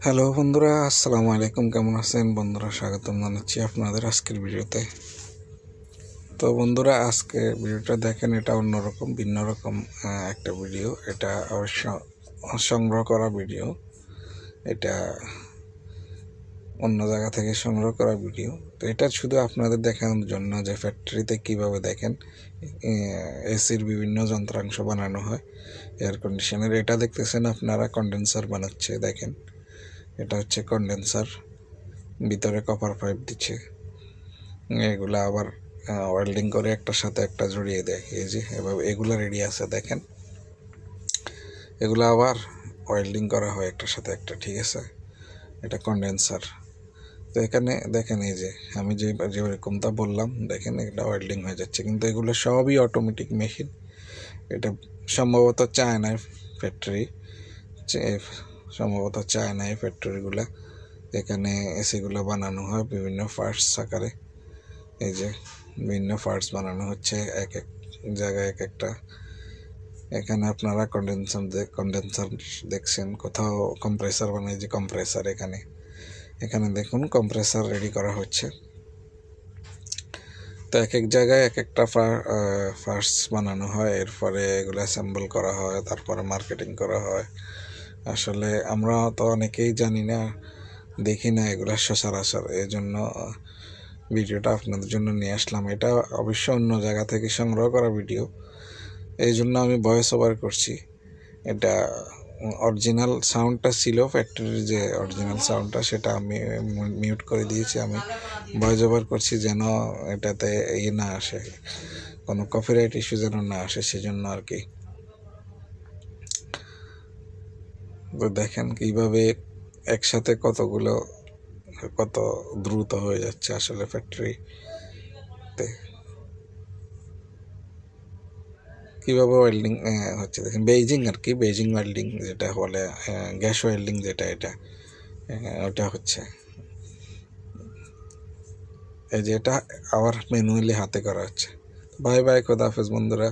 Hello বন্ধুরা, আসসালামু আলাইকুম। কেমন আছেন বন্ধুরা? স্বাগতম জানাচ্ছি আপনাদের আজকের ভিডিওতে। তো বন্ধুরা, আজকে ভিডিওটা দেখেন, এটা অন্যরকম ভিন্ন রকম একটা ভিডিও। এটা অবশ্য সংগ্রহ করা ভিডিও। এটা অন্য জায়গা থেকে সংগ্রহ করা ভিডিও। তো এটা শুধু আপনাদের দেখানোর জন্য যে ফ্যাক্টরিতে কিভাবে দেখেন এসির বিভিন্ন যন্ত্রাংশ বানানো হয়, এয়ার কন্ডিশনের। এটা দেখতেছেন আপনারা, কন্ডেন্সার বানাচ্ছে। দেখেন, এটা হচ্ছে কন্ডেন্সার, ভিতরে কপার পাইপ দিচ্ছে। এগুলা আবার ওয়েল্ডিং করে একটার সাথে একটা জড়িয়ে দেয়। এই যে এভাবে এগুলা রেডি আছে, দেখেন। এগুলো আবার ওয়েল্ডিং করা হয় একটার সাথে একটা, ঠিক আছে? এটা কন্ডেন্সার। তো এখানে দেখেন, এই যে আমি যেরকমটা বললাম, দেখেন এটা ওয়েল্ডিং হয়ে যাচ্ছে। কিন্তু এগুলো সবই অটোমেটিক মেশিন। এটা সম্ভবত চায়নায় ফ্যাক্টরি, সম্ভবত চায়নায় ফ্যাক্টরিগুলা। এখানে এসিগুলো বানানো হয় বিভিন্ন পার্টস আকারে। এই যে বিভিন্ন পার্টস বানানো হচ্ছে এক এক জায়গায় এক একটা। এখানে আপনারা কন্ডেন্সার দেখছেন, কোথাও কম্প্রেসার বানায়, যে কম্প্রেসার এখানে দেখুন কম্প্রেসার রেডি করা হচ্ছে। তো এক এক জায়গায় এক একটা পার্টস বানানো হয়, এরপরে এগুলো অ্যাসেম্বল করা হয়, তারপরে মার্কেটিং করা হয়। আসলে আমরা তো অনেকেই জানি না, দেখি না এগুলো সচরাচর। এই জন্য ভিডিওটা আপনাদের জন্য নিয়ে আসলাম। এটা অবশ্য অন্য জায়গা থেকে সংগ্রহ করা ভিডিও, এই জন্য আমি ভয়েস ওভার করছি। এটা অরিজিনাল সাউন্ডটা ছিল, ফ্যাক্টরির যে অরিজিনাল সাউন্ডটা, সেটা আমি মিউট করে দিয়েছি। আমি ভয়েস ওভার করছি যেন এটাতে না আসে, কোনো কপিরাইট ইস্যু যেন না আসে, সেজন্য আর কি। তো দেখেন কিভাবে একসাথে কত দ্রুত হয়ে যাচ্ছে আসলে ফ্যাক্টরিতে, কীভাবে ওয়েল্ডিং হচ্ছে। দেখেন বেইজিং আর কি, বেইজিং ওয়েল্ডিং যেটা বলে, গ্যাস ওয়েল্ডিং যেটা, এটা ওটা হচ্ছে। এই যে এটা আবার ম্যানুয়ালি হাতে করা হচ্ছে। বাই বাই, খোদা হাফেজ বন্ধুরা।